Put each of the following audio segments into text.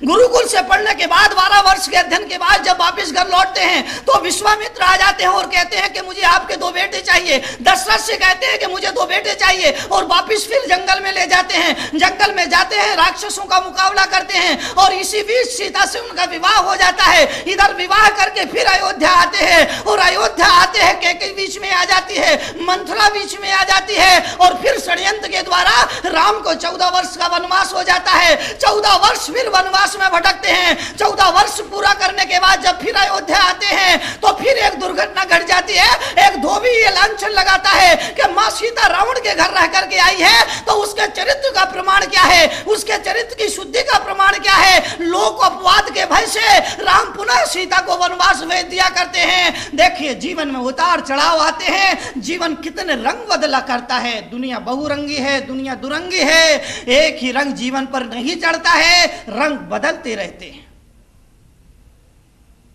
गुरुकुल से पढ़ने के बाद 12 वर्ष के अध्ययन के बाद जब वापस घर लौटते हैं तो विश्वामित्र आ जाते हैं और कहते हैं कि मुझे आपके 2 बेटे चाहिए। दशरथ से कहते हैं कि मुझे 2 बेटे चाहिए और वापस फिर जंगल में ले जाते हैं। जंगल में जाते हैं, राक्षसों का मुकाबला करते हैं और इसी बीच सीता से उनका विवाह हो जाता है। इधर विवाह करके फिर अयोध्या आते हैं और अयोध्या आते हैं कैकेयी बीच में आ जाती है, मंथरा बीच में आ जाती है और फिर षड्यंत्र के द्वारा राम को 14 वर्ष का वनवास हो जाता है। 14 वर्ष फिर वनवास में भटकते हैं। 14 वर्ष पूरा करने के बाद जब फिर अयोध्या आते हैं तो फिर एक दुर्घटना घट जाती है। एक धोबी ये लांछन लगाता है कि मां सीता रावण के घर रह करके आई है, तो उसके चरित्र का प्रमाण क्या है, उसके चरित्र की शुद्धि का प्रमाण क्या है। लोक अपवाद के भय से राम पुनः सीता को वनवास भेज दिया करते हैं। देखिए जीवन में उतार चढ़ाव आते हैं, जीवन कितने रंग बदला करता है। दुनिया बहुरंगी है, दुनिया दुरंगी है, एक ही रंग जीवन पर नहीं चढ़ता है, रंग बदलते रहते हैं।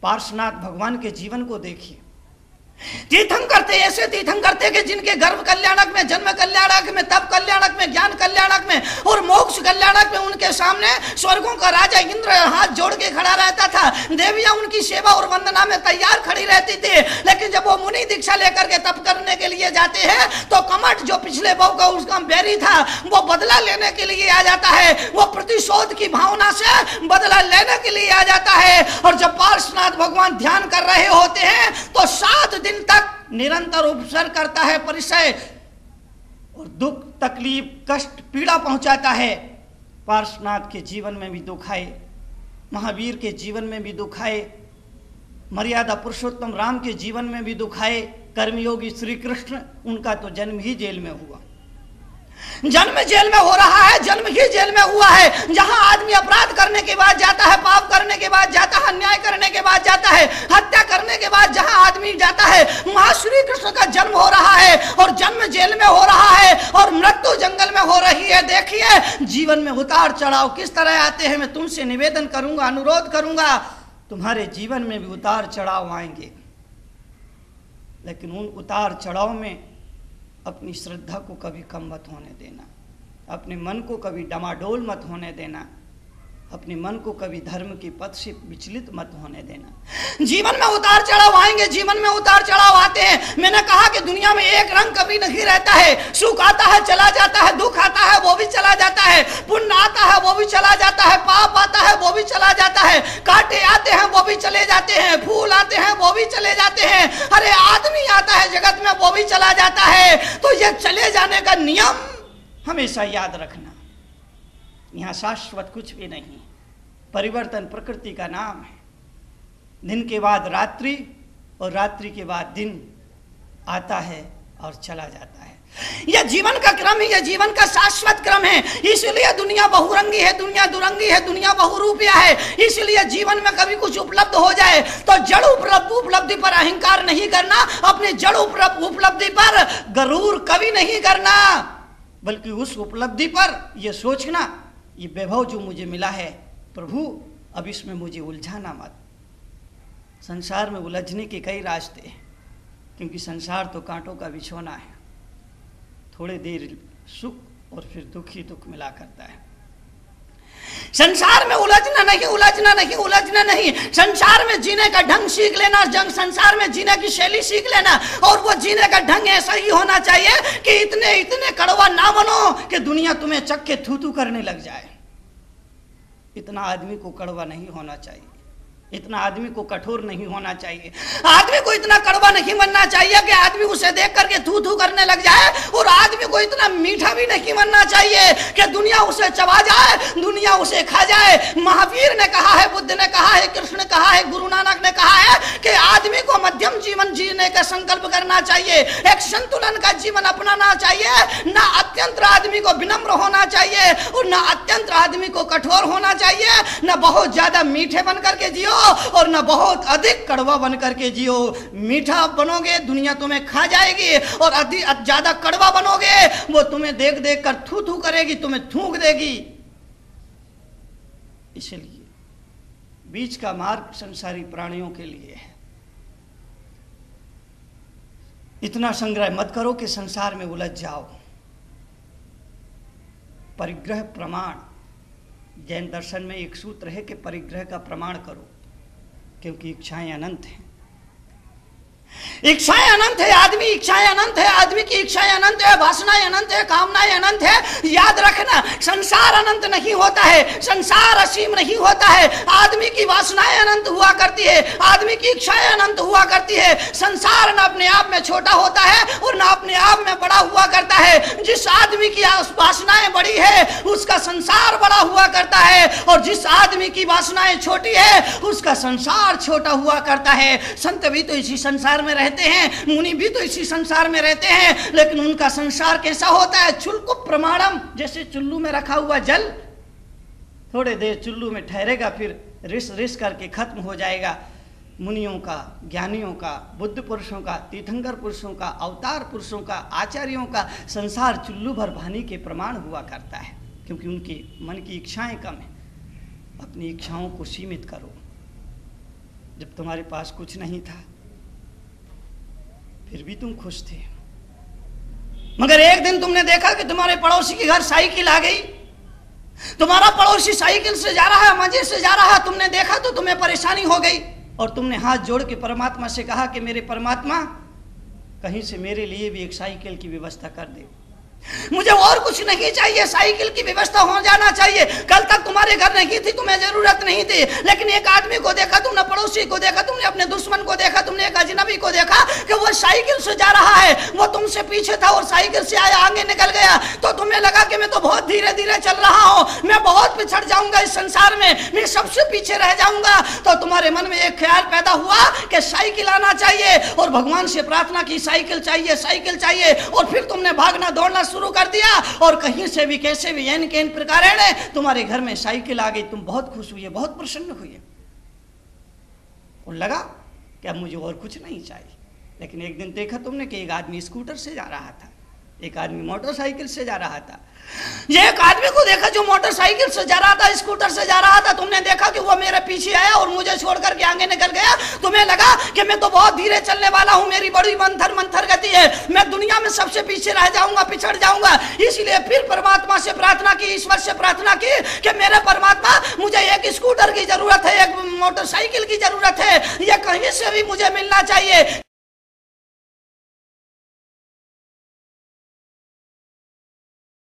पार्श्वनाथ भगवान के जीवन को देखिए। तीर्थंकर थे, ऐसे तीर्थंकर थे कि जिनके गर्भ कल्याणक में, जन्म कल्याणक में, तप कल्याणक में, ज्ञान कल्याणक में और मोक्ष कल्याणक में उनके सामने स्वर्गों का राजा इंद्र हाथ जोड़ के खड़ा रहता था। देवियां उनकी सेवा और वंदना में तैयार खड़ी रहती थी। लेकिन जब वो मुनि दीक्षा लेकर के तप करने के लिए जाते हैं तो कमठ जो पिछले बहु का उसका बैरी था वो बदला लेने के लिए आ जाता है। वो प्रतिशोध की भावना से बदला लेने के लिए आ जाता है। और जब पार्श्वनाथ भगवान ध्यान कर रहे होते हैं तो 7 दिन तक निरंतर उपसर्ग करता है, परिचय और दुख, तकलीफ, कष्ट, पीड़ा पहुंचाता है। पार्श्वनाथ के जीवन में भी दुख आए, महावीर के जीवन में भी दुख आए, मर्यादा पुरुषोत्तम राम के जीवन में भी दुख आए। कर्मयोगी श्री कृष्ण, उनका तो जन्म ही जेल में हुआ। जन्म जेल में हो रहा है, जन्म ही जेल में हुआ है। जहां आदमी अपराध करने के बाद जाता है, पाप करने के बाद जाता है, अन्याय करने के बाद जाता है, हत्या करने के बाद जहां आदमी जाता है, वहां श्री कृष्ण का जन्म हो रहा है और जन्म जेल में हो रहा है और मृत्यु जंगल में हो रही है। देखिए जीवन में उतार चढ़ाव किस तरह आते हैं। मैं तुमसे निवेदन करूंगा, अनुरोध करूंगा, तुम्हारे जीवन में भी उतार चढ़ाव आएंगे, लेकिन उन उतार चढ़ाव में अपनी श्रद्धा को कभी कम मत होने देना, अपने मन को कभी डमाडोल मत होने देना, अपने मन को कभी धर्म की पथ से विचलित मत होने देना। जीवन में उतार चढ़ाव आएंगे, जीवन में उतार चढ़ाव आते हैं। मैंने कहा कि दुनिया में एक रंग कभी नहीं रहता है। सुख आता है चला जाता है, दुख आता है वो भी चला जाता है, पुण्य आता है वो भी चला जाता है, पाप आता है वो भी चला जाता है, कांटे आते हैं वो भी चले जाते हैं, फूल आते हैं वो भी चले जाते हैं, अरे आदमी आता है जगत में वो भी चला जाता है। तो ये चले जाने का नियम हमेशा याद रखना। यहाँ शाश्वत कुछ भी नहीं, परिवर्तन प्रकृति का नाम है। दिन के बाद रात्रि और रात्रि के बाद दिन आता है और चला जाता है। यह जीवन का क्रम है, यह जीवन का शाश्वत क्रम है। इसलिए दुनिया बहुरंगी है, दुनिया दुरंगी है, दुनिया बहुरूपिया है। इसलिए जीवन में कभी कुछ उपलब्ध हो जाए तो जड़ उपलब्धि पर अहंकार नहीं करना, अपने जड़ उपलब्धि पर गरूर कभी नहीं करना, बल्कि उस उपलब्धि पर यह सोचना, ये वैभव जो मुझे मिला है प्रभु, अब इसमें मुझे उलझाना मत। संसार में उलझने के कई रास्ते हैं, क्योंकि संसार तो कांटों का बिछौना है। थोड़ी देर सुख और फिर दुख ही दुख मिला करता है। संसार में उलझना नहीं, उलझना नहीं, उलझना नहीं। संसार में जीने का ढंग सीख लेना, संसार में जीने की शैली सीख लेना, और वो जीने का ढंग ऐसा ही होना चाहिए कि इतने इतने कड़वा ना बनो कि दुनिया तुम्हें चख के थू थू करने लग जाए। इतना आदमी को कड़वा नहीं होना चाहिए, इतना आदमी को कठोर नहीं होना चाहिए, आदमी को इतना कड़वा नहीं बनना चाहिए कि आदमी उसे देख करके थू थू करने लग जाए, और आदमी को इतना मीठा भी नहीं बनना चाहिए कि दुनिया उसे चबा जाए, दुनिया उसे खा जाए। महावीर ने कहा है, बुद्ध ने कहा है, कृष्ण ने कहा है, गुरु नानक ने कहा है कि आदमी को मध्यम जीवन जीने का संकल्प करना चाहिए, एक संतुलन का जीवन अपनाना चाहिए। ना अत्यंत आदमी को विनम्र होना चाहिए और ना अत्यंत आदमी को कठोर होना चाहिए, ना बहुत ज्यादा मीठे बन करके जियो और न बहुत अधिक कड़वा बन करके जियो। मीठा बनोगे दुनिया तुम्हें खा जाएगी, और अधिक ज्यादा कड़वा बनोगे वो तुम्हें देख देख कर थू थू करेगी, तुम्हें थूक देगी। इसलिए बीच का मार्ग संसारी प्राणियों के लिए है। इतना संग्रह मत करो कि संसार में उलझ जाओ। परिग्रह प्रमाण जैन दर्शन में एक सूत्र है कि परिग्रह का प्रमाण करो, क्योंकि इच्छाएं अनंत हैं। इच्छाएं अनंत है, आदमी इच्छाएं अनंत है, आदमी की इच्छाएं अनंत है, वासनाएं अनंत है, कामनाएं अनंत है। याद रखना, संसार अनंत नहीं होता है, संसार असीम नहीं होता है। आदमी की वासनाएं अनंत हुआ करती है, आदमी की इच्छाएं अनंत हुआ करती है। संसार न अपने आप में छोटा होता है और न अपने आप में बड़ा हुआ करता है। जिस आदमी की वासनाएं बड़ी है उसका संसार बड़ा हुआ करता है, और जिस आदमी की वासनाएं छोटी है उसका संसार छोटा हुआ करता है। संत भी तो इसी संसार में रहते हैं, मुनि भी तो इसी संसार में रहते हैं, लेकिन उनका संसार कैसा होता है? चुल्कु प्रमाणम, जैसे चुल्लू में रखा हुआ जल थोड़े देर चुल्लू में ठहरेगा, फिर रिस रिस करके खत्म हो जाएगा। मुनियों का, ज्ञानियों का, बुद्ध पुरुषों का, तीर्थंकर पुरुषों का, अवतार पुरुषों का, आचार्यों का संसार चुल्लू भर पानी के प्रमाण हुआ करता है, क्योंकि उनकी मन की इच्छाएं कम है। अपनी इच्छाओं को सीमित करो। जब तुम्हारे पास कुछ नहीं था फिर भी तुम खुश थे, मगर एक दिन तुमने देखा कि तुम्हारे पड़ोसी के घर साइकिल आ गई। तुम्हारा पड़ोसी साइकिल से जा रहा है, मजे से जा रहा है, तुमने देखा तो तुम्हें परेशानी हो गई, और तुमने हाथ जोड़ के परमात्मा से कहा कि मेरे परमात्मा, कहीं से मेरे लिए भी एक साइकिल की व्यवस्था कर दे। मुझे और कुछ नहीं चाहिए, साइकिल की व्यवस्था हो जाना चाहिए। कल तक तुम्हारे घर नहीं थी, तुम्हें जरूरत नहीं थी, लेकिन एक आदमी को देखा तुमने, पड़ोसी को देखा तुमने, अपने दुश्मन को देखा तुमने, एक अजनबी को देखा कि वो साइकिल से जा रहा है, वो तुमसे पीछे था और साइकिल से आया, आगे निकल गया, तो तुम्हें लगा कि मैं तो बहुत धीरे धीरे चल रहा हूं, मैं बहुत पिछड़ जाऊंगा इस संसार में, मैं सबसे पीछे रह जाऊंगा। तो तुम्हारे मन में एक ख्याल पैदा हुआ कि साइकिल आना चाहिए, और भगवान से प्रार्थना की साइकिल चाहिए, साइकिल चाहिए, और फिर तुमने भागना दौड़ना शुरू कर दिया, और कहीं से भी कैसे भी यानी के इन प्रकार तुम्हारे घर में साइकिल आ गई। तुम बहुत खुश हुए, बहुत प्रसन्न हुए, और लगा कि अब मुझे और कुछ नहीं चाहिए। लेकिन एक दिन देखा तुमने कि एक आदमी स्कूटर से जा रहा था, एक आदमी मोटरसाइकिल से जा रहा था। ये एक आदमी को देखा जो मोटरसाइकिल से जा रहा था, स्कूटर से जा रहा था, तुमने देखा कि वो मेरे पीछे आया और मुझे छोड़कर के आगे निकल गया। तुम्हें लगा कि मैं तो बहुत धीरे चलने वाला हूं, मेरी बड़ी मंथर गति है, मैं दुनिया में सबसे पीछे रह जाऊंगा, पिछड़ जाऊंगा। इसलिए फिर परमात्मा से प्रार्थना की, ईश्वर से प्रार्थना की कि मेरे परमात्मा, मुझे एक स्कूटर की जरूरत है, एक मोटरसाइकिल की जरूरत है, ये कहीं से भी मुझे मिलना चाहिए।